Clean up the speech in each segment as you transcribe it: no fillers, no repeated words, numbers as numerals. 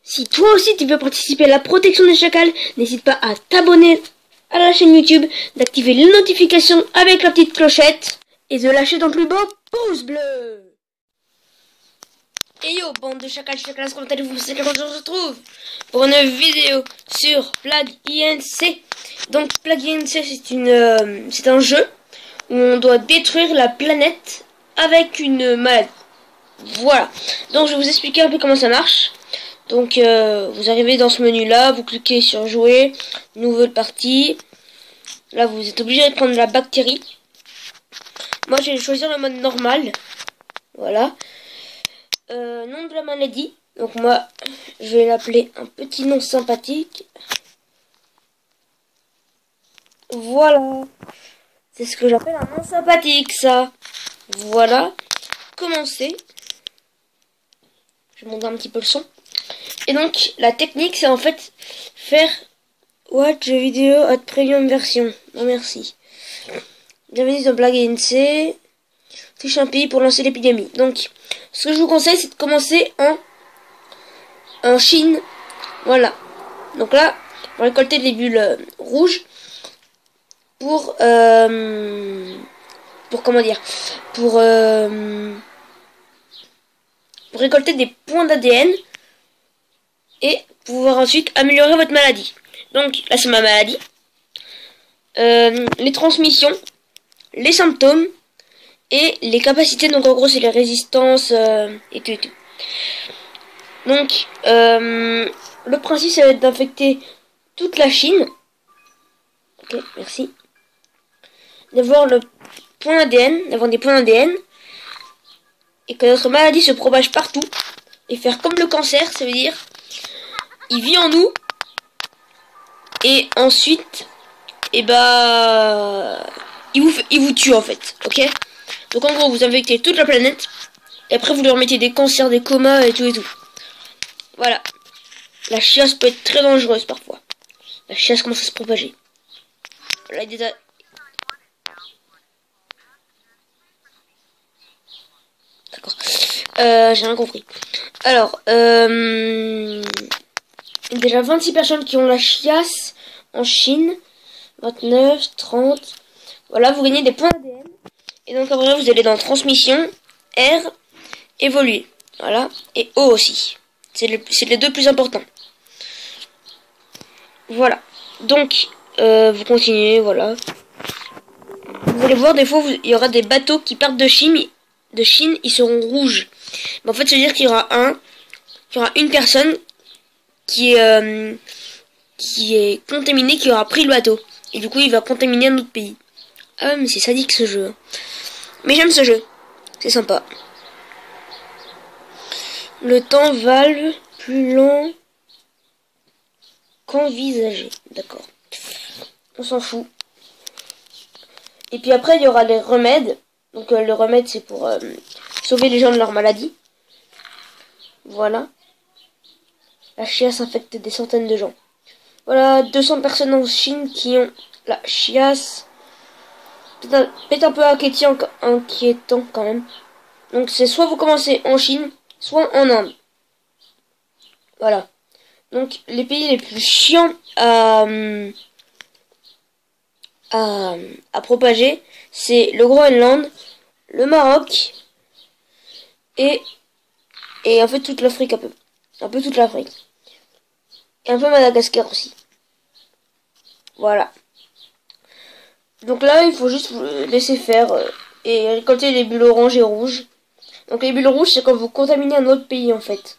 Si toi aussi tu veux participer à la protection des chacals, n'hésite pas à t'abonner à la chaîne YouTube, d'activer les notifications avec la petite clochette et de lâcher ton plus beau pouce bleu. Et yo, bande de chacals, comment allez-vous? C'est quand on se retrouve pour une vidéo sur Plague Inc. Donc Plague Inc, c'est un jeu où on doit détruire la planète avec une maladie. Voilà. Donc je vais vous expliquer un peu comment ça marche. Donc vous arrivez dans ce menu là, vous cliquez sur jouer, nouvelle partie. Là vous êtes obligé de prendre la bactérie. Moi je vais choisir le mode normal. Voilà. Nom de la maladie. Donc moi je vais l'appeler un petit nom sympathique. Voilà. C'est ce que j'appelle un nom sympathique ça. Voilà. Commencer. Je vais monter un petit peu le son. Et donc la technique c'est en fait faire Watch vidéo à premium version. Non merci. Bienvenue dans Plague Inc. Triche un pays pour lancer l'épidémie. Donc ce que je vous conseille c'est de commencer en Chine. Voilà. Donc là on va récolter des bulles rouges pour comment dire, pour récolter des points d'ADN et pouvoir ensuite améliorer votre maladie. Donc là c'est ma maladie, les transmissions, les symptômes et les capacités. Donc en gros c'est les résistances et tout et tout. Donc le principe ça va être d'infecter toute la Chine. Ok, merci. D'avoir le point ADN, d'avoir des points ADN et que notre maladie se propage partout et faire comme le cancer, ça veut dire il vit en nous et ensuite et il vous tue en fait, ok. Donc en gros vous infectez toute la planète et après vous leur mettez des cancers, des comas et tout et tout. Voilà. La chiasse peut être très dangereuse parfois. La chiasse commence à se propager. Là, il y a d'accord. J'ai rien compris. Alors, déjà 26 personnes qui ont la chiasse en Chine. 29, 30. Voilà, vous gagnez des points ADN. Et donc après, vous allez dans transmission, R, évoluer. Voilà. Et O aussi. C'est les deux plus importants. Voilà. Donc, vous continuez, voilà. Vous allez voir, des fois, il y aura des bateaux qui partent de Chine, ils seront rouges. Mais en fait, ça veut dire qu'il y aura une personne qui est contaminée, qui aura pris le bateau. Et du coup, il va contaminer un autre pays. Ah ouais, mais c'est sadique ce jeu. Mais j'aime ce jeu. C'est sympa. Le temps valve plus long qu'envisagé. D'accord. On s'en fout. Et puis après, il y aura les remèdes. Donc le remède, c'est pour sauver les gens de leur maladie. Voilà. La chiasse infecte des centaines de gens. Voilà, 200 personnes en Chine qui ont la chiasse. Peut-être un peu inquiétant quand même. Donc c'est soit vous commencez en Chine, soit en Inde. Voilà. Donc les pays les plus chiants à propager, c'est le Groenland, le Maroc et en fait toute l'Afrique un peu. Un peu toute l'Afrique. Et un peu Madagascar aussi. Voilà. Donc là, il faut juste laisser faire et récolter les bulles oranges et rouges. Donc les bulles rouges, c'est quand vous contaminez un autre pays en fait.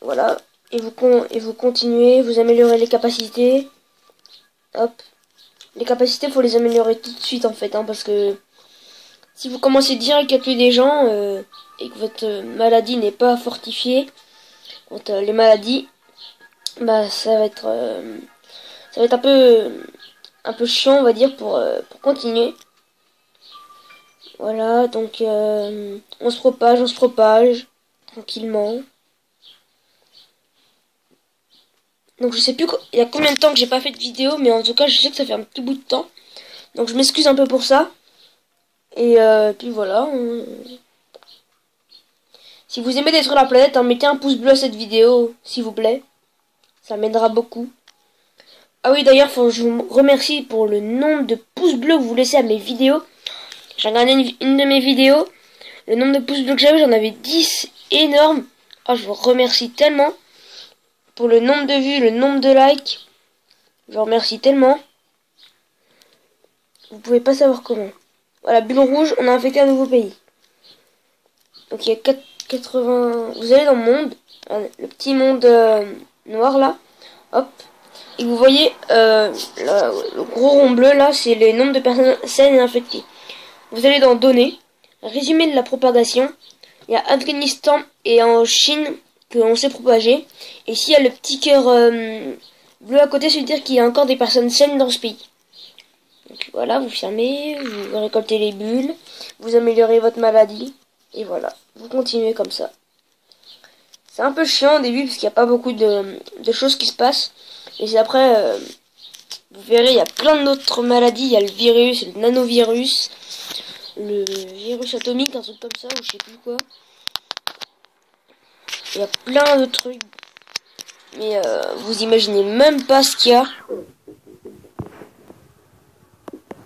Voilà. Et vous continuez, vous améliorez les capacités. Hop. Les capacités, faut les améliorer tout de suite en fait, hein, parce que si vous commencez direct à tuer des gens et que votre maladie n'est pas fortifiée contre les maladies, bah ça va être un peu chiant on va dire pour continuer. Voilà, donc on se propage tranquillement. Donc je sais plus il y a combien de temps que j'ai pas fait de vidéo, mais en tout cas je sais que ça fait un petit bout de temps. Donc je m'excuse un peu pour ça. Et puis voilà. Si Si vous aimez détruire la planète, mettez un pouce bleu à cette vidéo, s'il vous plaît. Ça m'aidera beaucoup. Ah oui, d'ailleurs, faut que je vous remercie pour le nombre de pouces bleus que vous laissez à mes vidéos. J'ai regardé une de mes vidéos. Le nombre de pouces bleus que j'avais, j'en avais 10. Énorme. Oh, je vous remercie tellement pour le nombre de vues, le nombre de likes. Je vous remercie tellement. Vous pouvez pas savoir comment. Voilà, bulle rouge, on a infecté un nouveau pays. Donc il y a 80... Vous allez dans le monde, le petit monde noir là. Hop. Et vous voyez, le gros rond bleu là, c'est les nombres de personnes saines et infectées. Vous allez dans données, résumé de la propagation. Il y a Afghanistan et en Chine qu'on s'est propagé. Et s'il y a le petit cœur bleu à côté, ça veut dire qu'il y a encore des personnes saines dans ce pays. Donc voilà, vous fermez, vous récoltez les bulles, vous améliorez votre maladie. Et voilà, vous continuez comme ça. C'est un peu chiant au début parce qu'il n'y a pas beaucoup de choses qui se passent. Et c'est après, vous verrez, il y a plein d'autres maladies. Il y a le virus, le nanovirus, le virus atomique, un truc comme ça, ou je sais plus quoi. Il y a plein de trucs. Mais vous imaginez même pas ce qu'il y a.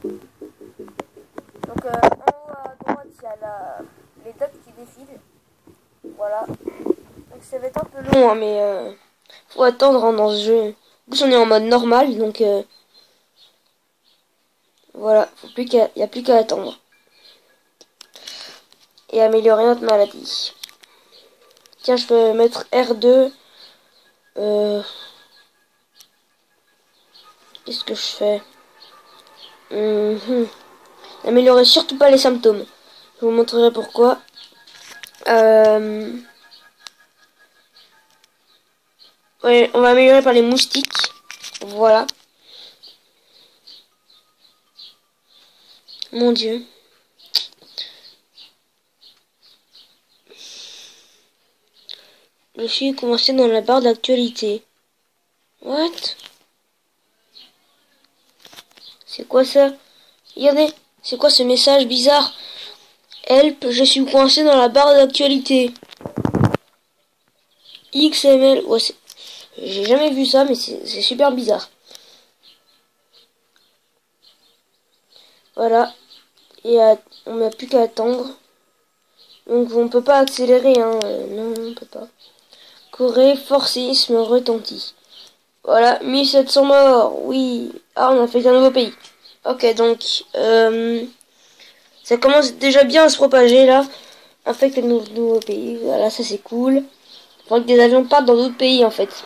Donc en haut à droite, il y a les dates qui défilent. Voilà. Donc ça va être un peu long, hein, mais faut attendre hein, dans ce jeu. En plus on est en mode normal, donc voilà, il n'y a plus qu'à attendre. Et améliorer notre maladie. Tiens, je peux mettre R2. Qu'est-ce que je fais? N'améliorez surtout pas les symptômes. Je vous montrerai pourquoi. Ouais, on va améliorer par les moustiques. Voilà. Mon Dieu. Je suis commencé dans la barre d'actualité. What? C'est quoi ça? Regardez, c'est quoi ce message bizarre? Help, je suis coincé dans la barre d'actualité. XML. Ouais, j'ai jamais vu ça, mais c'est super bizarre. Voilà. Et on n'a plus qu'à attendre. Donc on peut pas accélérer, hein. Non, on peut pas. Corée, forcisme retentit. Voilà, 1700 morts, oui. Ah, on a fait un nouveau pays. Ok, donc, ça commence déjà bien à se propager, là. Infecte le nouveau pays, voilà, ça c'est cool. Il faudrait que des avions partent dans d'autres pays, en fait.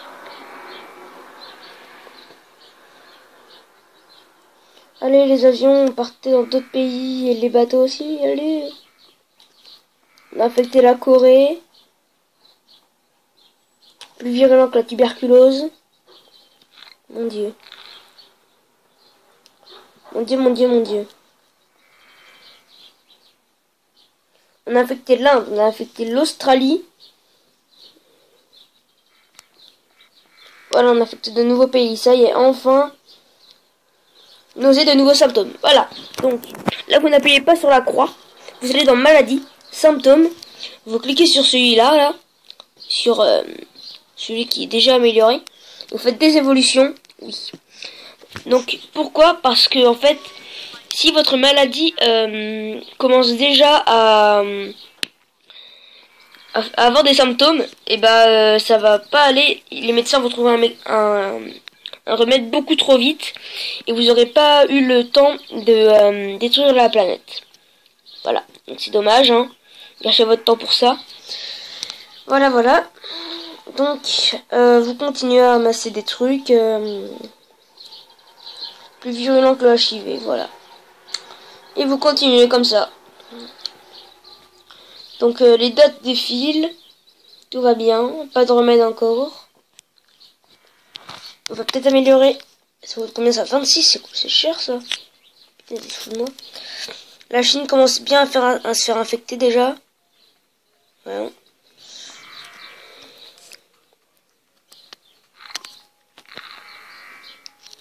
Allez, les avions, partez dans d'autres pays, et les bateaux aussi, allez. On a infecté la Corée. Plus virulent que la tuberculose. Mon Dieu. Mon Dieu, mon Dieu, mon Dieu. On a infecté l'Inde, on a infecté l'Australie. Voilà, on a infecté de nouveaux pays. Ça y est, enfin. Nausée, de nouveaux symptômes. Voilà. Donc, là, vous n'appuyez pas sur la croix. Vous allez dans maladie, symptômes. Vous cliquez sur celui-là, là. Sur celui qui est déjà amélioré. Vous faites des évolutions. Oui. Donc, pourquoi? Parce que, en fait, si votre maladie commence déjà à avoir des symptômes, et ben ça va pas aller. Les médecins vont trouver un remède beaucoup trop vite et vous n'aurez pas eu le temps de détruire la planète. Voilà, donc c'est dommage, hein. Gâchez votre temps pour ça. Voilà, voilà. Donc, vous continuez à amasser des trucs plus virulents que le HIV, voilà. Et vous continuez comme ça. Donc les dates défilent. Tout va bien. Pas de remède encore. On va peut-être améliorer. Ça vaut combien ça? 26, c'est cher ça. Putain, des fous de moi. La Chine commence bien à se faire infecter déjà. Ouais.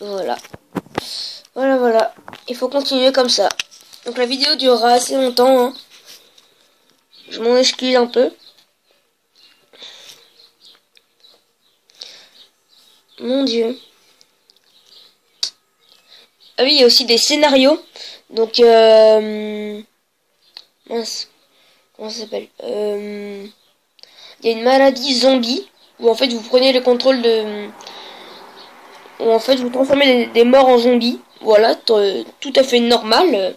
Voilà. Voilà, voilà. Il faut continuer comme ça. Donc la vidéo durera assez longtemps, hein. Je m'en excuse un peu. Mon Dieu. Ah oui, il y a aussi des scénarios. Donc, mince. Comment ça s'appelle il y a une maladie zombie. Où en fait, vous prenez le contrôle de... Où en fait, vous transformez des morts en zombies. Voilà, tout à fait normal.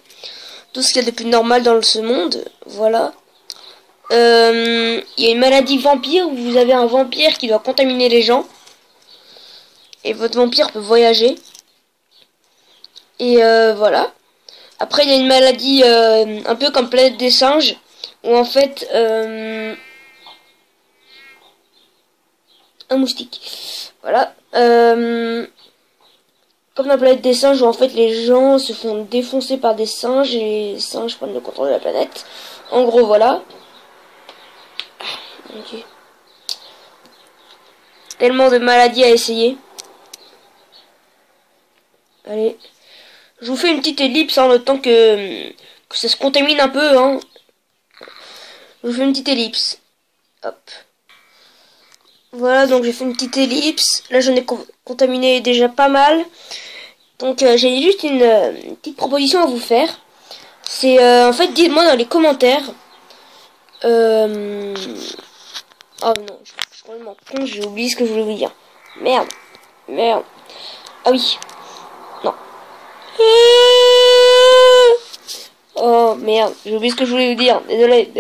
Tout ce qu'il y a de plus normal dans ce monde. Voilà. Il y a une maladie vampire où vous avez un vampire qui doit contaminer les gens. Et votre vampire peut voyager. Et voilà. Après, il y a une maladie un peu comme Planète des singes. Où en fait... un moustique. Voilà. Comme dans Planète des singes où en fait les gens se font défoncer par des singes et les singes prennent le contrôle de la planète. En gros, voilà. Ok. Tellement de maladies à essayer. Allez. Je vous fais une petite ellipse en le temps que ça se contamine un peu. Hein. Je vous fais une petite ellipse. Hop. Voilà, donc j'ai fait une petite ellipse. Là, j'en ai contaminé déjà pas mal. Donc, j'ai juste une petite proposition à vous faire. C'est, en fait, dites-moi dans les commentaires. Oh non, je suis complètement con, j'ai oublié ce que je voulais vous dire. Merde. Merde. Ah oui. Non. Oh merde, j'ai oublié ce que je voulais vous dire. Désolé.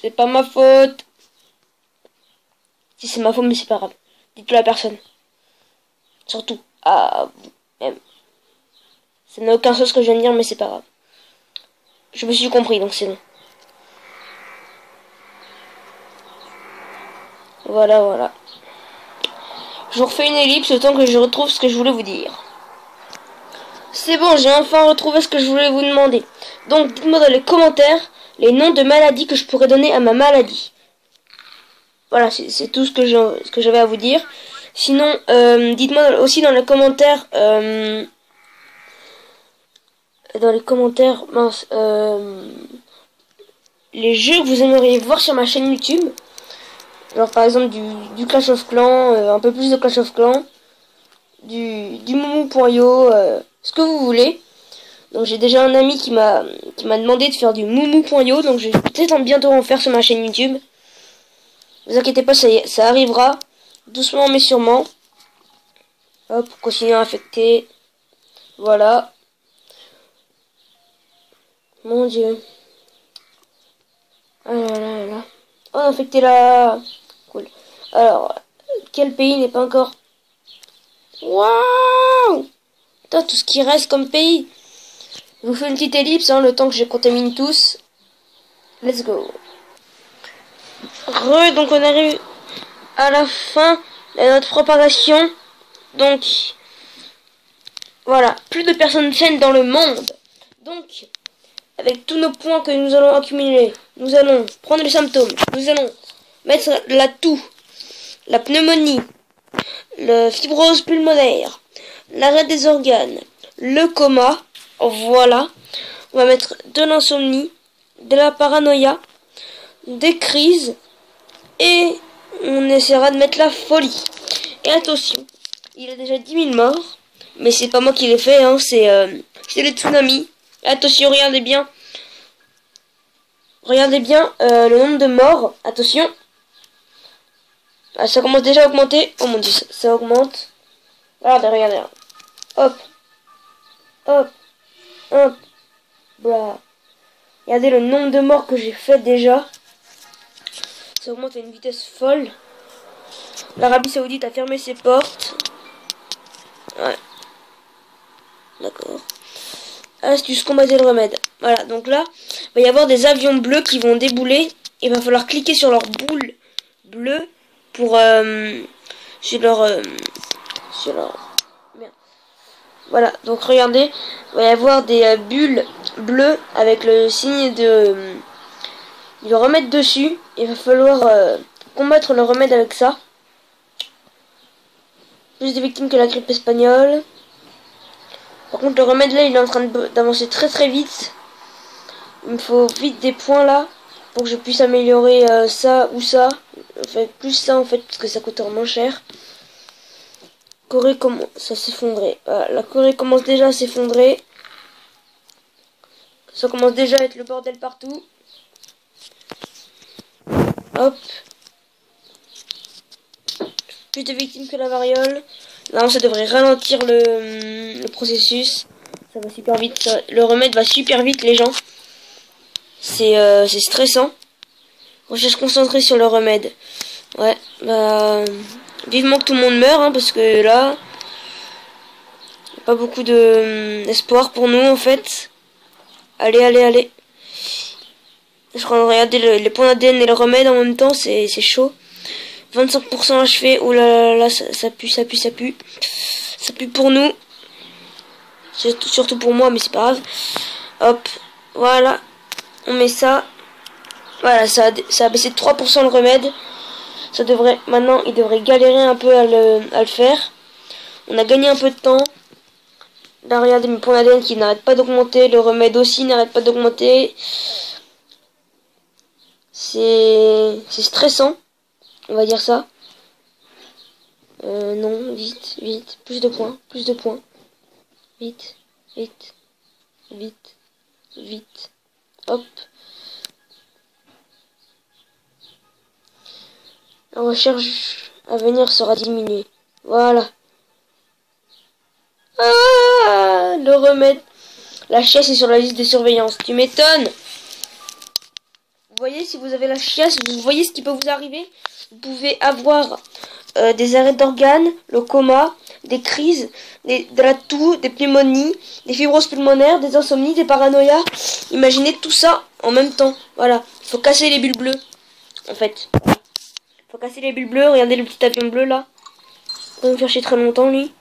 C'est pas ma faute. Si c'est ma faute, mais c'est pas grave. Dites-le à personne. Surtout à vous même. Ça n'a aucun sens ce que je viens de dire, mais c'est pas grave. Je me suis compris, donc c'est bon. Voilà. Je vous refais une ellipse le temps que je retrouve ce que je voulais vous dire. C'est bon, j'ai enfin retrouvé ce que je voulais vous demander. Donc, dites-moi dans les commentaires les noms de maladies que je pourrais donner à ma maladie. Voilà, c'est tout ce que j'avais à vous dire. Sinon, dites-moi aussi dans les commentaires... mince, les jeux que vous aimeriez voir sur ma chaîne YouTube. Genre par exemple du Clash of Clans, un peu plus de Clash of Clans, du Moumou.io, ce que vous voulez. Donc j'ai déjà un ami qui m'a demandé de faire du Moumou.io, donc je vais peut-être bientôt en faire sur ma chaîne YouTube. Ne vous inquiétez pas, ça arrivera, doucement mais sûrement. Hop, continuer à infecter. Voilà. Mon Dieu. Ah là. Oh, infecté là. Cool. Alors, quel pays n'est pas encore... Waouh! Putain, tout ce qui reste comme pays. Je vous fais une petite ellipse, hein, le temps que je contamine tous. Let's go. Donc on arrive à la fin de notre propagation. Donc, voilà, plus de personnes saines dans le monde. Donc, avec tous nos points que nous allons accumuler, nous allons prendre les symptômes, nous allons mettre la toux, la pneumonie, la fibrose pulmonaire, l'arrêt des organes, le coma, voilà. On va mettre de l'insomnie, de la paranoïa, des crises, et on essaiera de mettre la folie. Et attention, il y a déjà 10 000 morts, mais c'est pas moi qui l'ai fait, hein, c'est les tsunamis. Attention, regardez bien. Le nombre de morts. Attention. Ah, ça commence déjà à augmenter. Oh mon dieu, ça augmente. Regardez. Hop. Blah. Regardez le nombre de morts que j'ai fait déjà. Ça augmente à une vitesse folle. L'Arabie Saoudite a fermé ses portes. Ouais. D'accord. Astuce, combattre le remède. Voilà, donc là, il va y avoir des avions bleus qui vont débouler. Il va falloir cliquer sur leur boule bleue pour... sur leur... Merde. Voilà, donc regardez, il va y avoir des bulles bleues avec le signe de... du remède dessus. Il va falloir combattre le remède avec ça. Plus de victimes que la grippe espagnole. Par contre, le remède là, il est en train d'avancer très vite. Il me faut vite des points là pour que je puisse améliorer ça ou ça. Enfin, plus ça en fait, parce que ça coûte moins cher. Corée commence à s'effondrer. Voilà, la Corée commence déjà à s'effondrer. Ça commence déjà à être le bordel partout. Hop. Plus de victimes que la variole. Là, ça devrait ralentir le processus. Ça va super vite. Le remède va super vite, les gens. C'est stressant. Recherche concentrée sur le remède. Ouais, bah... Vivement que tout le monde meure, hein, parce que là... Pas beaucoup d'espoir pour nous, en fait. Allez, allez, allez. Je crois regarder les points d'ADN et le remède en même temps, c'est chaud. 25% achevé. Ouh là là là, ça pue, ça pue, ça pue. Ça pue pour nous. Surtout pour moi, mais c'est pas grave. Hop, voilà. On met ça. Voilà, ça a baissé de 3% le remède. Ça devrait, maintenant, il devrait galérer un peu à le faire. On a gagné un peu de temps. Là, regardez mes points d'ADN qui n'arrêtent pas d'augmenter. Le remède aussi n'arrête pas d'augmenter. C'est stressant. On va dire ça. Non, vite, vite. Plus de points, plus de points. Vite, vite, vite, vite. Hop. La recherche à venir sera diminuée. Voilà. Ah, le remède. La chiasse est sur la liste de surveillance. Tu m'étonnes. Vous voyez, si vous avez la chiasse, vous voyez ce qui peut vous arriver. Vous pouvez avoir des arrêts d'organes, le coma, des crises, de la toux, des pneumonies, des fibroses pulmonaires, des insomnies, des paranoïas. Imaginez tout ça en même temps. Voilà. Il faut casser les bulles bleues. En fait. Il faut casser les bulles bleues. Regardez le petit avion bleu là. Il va me faire chier très longtemps lui.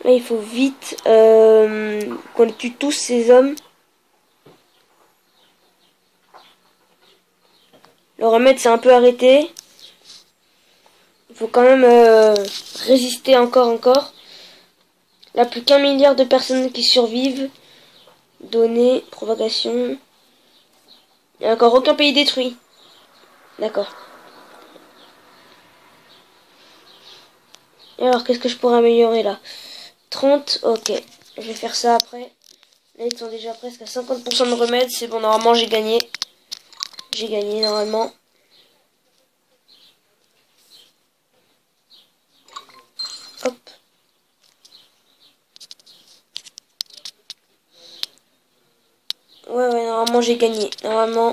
Là, il faut vite qu'on tue tous ces hommes. Le remède s'est un peu arrêté. Il faut quand même résister encore. Là, plus qu'1 milliard de personnes qui survivent. Données, propagation. Il n'y a encore aucun pays détruit. D'accord. Et alors, qu'est-ce que je pourrais améliorer là? 30, ok. Je vais faire ça après. Là, ils sont déjà presque à 50% de remède. C'est bon, normalement, j'ai gagné. J'ai gagné, normalement. Hop. Ouais, normalement, j'ai gagné. Normalement.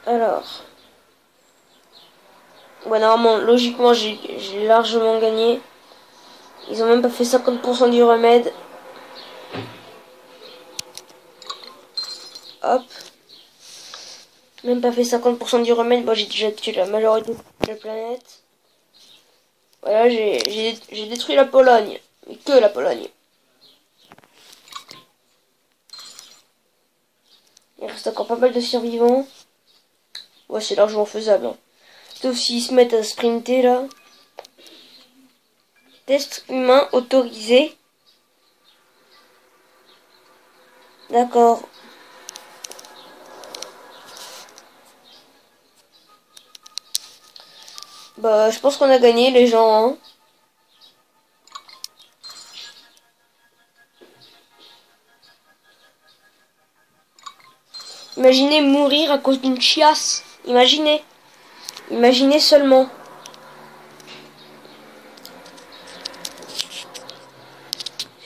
Alors. Ouais, normalement, logiquement, j'ai largement gagné. Ils ont même pas fait 50% du remède. Hop. Même pas fait 50% du remède. Bon, j'ai déjà tué la majorité de la planète. Voilà, j'ai détruit la Pologne. Mais que la Pologne. Il reste encore pas mal de survivants. Ouais, c'est largement faisable. Hein. Sauf s'ils se mettent à sprinter, là. Test humain autorisé. D'accord. Bah, je pense qu'on a gagné, les gens, hein. Imaginez mourir à cause d'une chiasse. Imaginez. Imaginez seulement.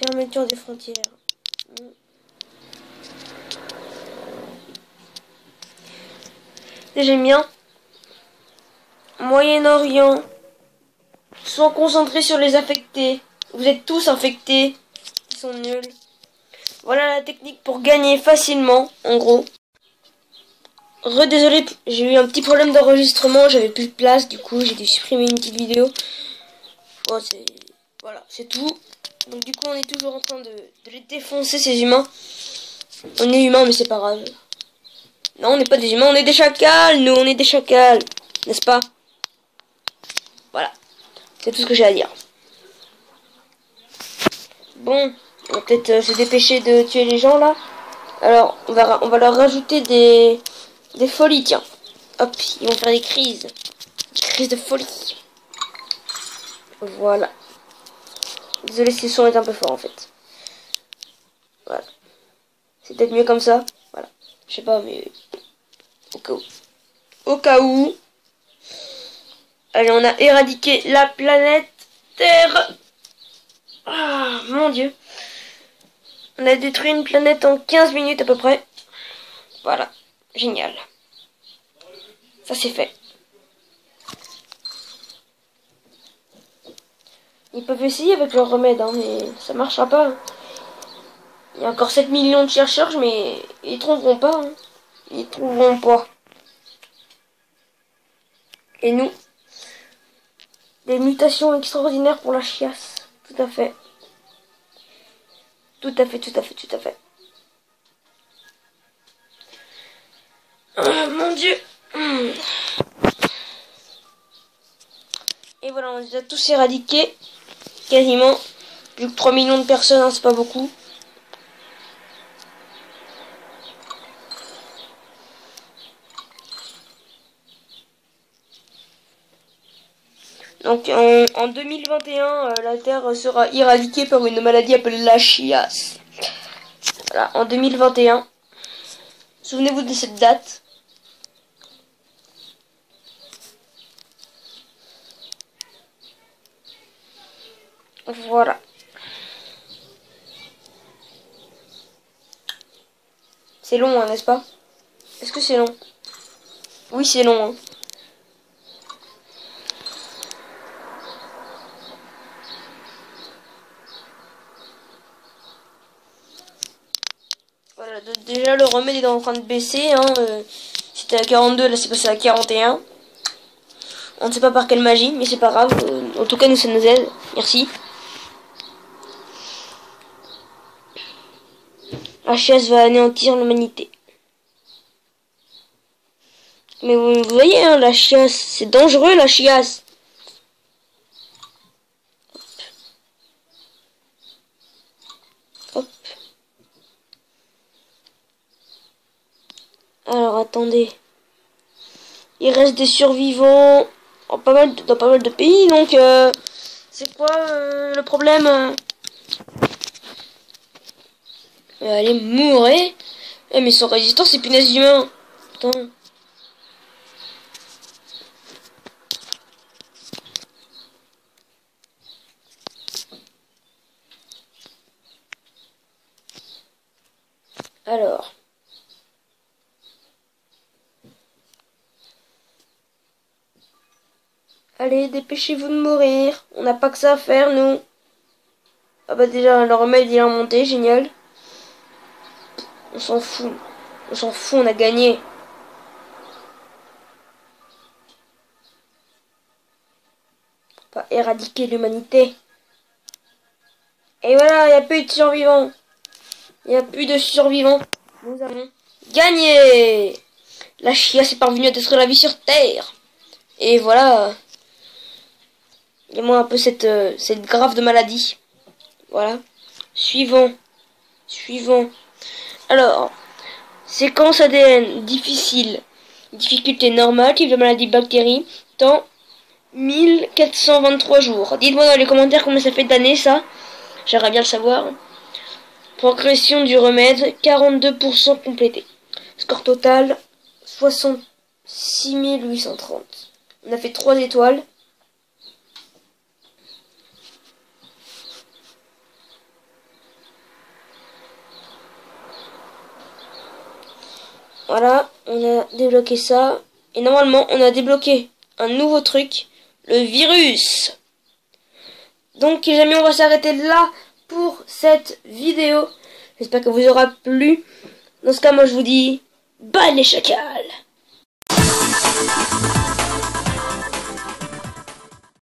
Fermeture des frontières. J'aime bien. Moyen-Orient. Sont concentrés sur les affectés. Vous êtes tous infectés. Ils sont nuls. Voilà la technique pour gagner facilement, en gros. Désolé, j'ai eu un petit problème d'enregistrement, j'avais plus de place, du coup j'ai dû supprimer une petite vidéo. Bon, voilà, c'est tout. Donc du coup on est toujours en train de les défoncer, ces humains. On est humains, mais c'est pas grave. Non, on n'est pas des humains, on est des chacals, nous, on est des chacals. N'est-ce pas? Voilà, c'est tout ce que j'ai à dire. Bon, on va peut-être se dépêcher de tuer les gens, là. Alors, on va leur rajouter des folies, tiens. Hop, ils vont faire des crises. Des crises de folie. Voilà. Désolé si le son est un peu fort en fait. Voilà. C'est peut-être mieux comme ça. Voilà. Je sais pas, mais au cas où. Au cas où. Allez, on a éradiqué la planète Terre. Ah, mon Dieu. On a détruit une planète en 15 minutes à peu près. Voilà. Génial. Ça c'est fait. Ils peuvent essayer avec leur remède, hein, mais ça marchera pas. Hein. Il y a encore 7 millions de chercheurs, mais ils trouveront pas. Hein. Ils trouveront pas. Et nous, des mutations extraordinaires pour la chiasse. Tout à fait. Tout à fait, tout à fait, tout à fait. Oh, mon Dieu. Et voilà, on les a tous éradiqués. Quasiment. Plus que 3 millions de personnes, hein, c'est pas beaucoup. Donc en 2021, la Terre sera éradiquée par une maladie appelée la chiasse. Voilà, en 2021. Souvenez-vous de cette date. Voilà. C'est long, hein, n'est-ce pas? Est-ce que c'est long? Oui, c'est long. Hein. Voilà, déjà le remède est en train de baisser. Hein, c'était à 42, là c'est passé à 41. On ne sait pas par quelle magie, mais c'est pas grave. En tout cas, nous, ça nous aide. Merci. La chiasse va anéantir l'humanité. Mais vous voyez, hein, la chiasse, c'est dangereux, la chiasse. Hop. Alors, attendez. Il reste des survivants dans pas mal de pays, donc c'est quoi le problème? Allez, mourir. Eh, mais ils sont résistants, ces punaises humains. Attends. Alors. Allez, dépêchez-vous de mourir. On n'a pas que ça à faire, nous. Ah bah déjà, le remède, il est remonté, génial. On s'en fout. On s'en fout, on a gagné. Pas éradiquer l'humanité. Et voilà, il n'y a plus de survivants. Il n'y a plus de survivants. Nous avons gagné. La chiasse est parvenue à détruire la vie sur Terre. Et voilà. Il y a moins un peu cette grave de maladie. Voilà. Suivant. Alors, séquence ADN difficile. Difficulté normale, type de maladie bactérie. Temps 1423 jours. Dites-moi dans les commentaires combien ça fait d'années ça. J'aimerais bien le savoir. Progression du remède, 42% complété. Score total, 66 830. On a fait 3 étoiles. Voilà, on a débloqué ça. Et normalement, on a débloqué un nouveau truc, le virus. Donc, les amis, on va s'arrêter là pour cette vidéo. J'espère que vous aura plu. Dans ce cas, moi, je vous dis, bye les chacals!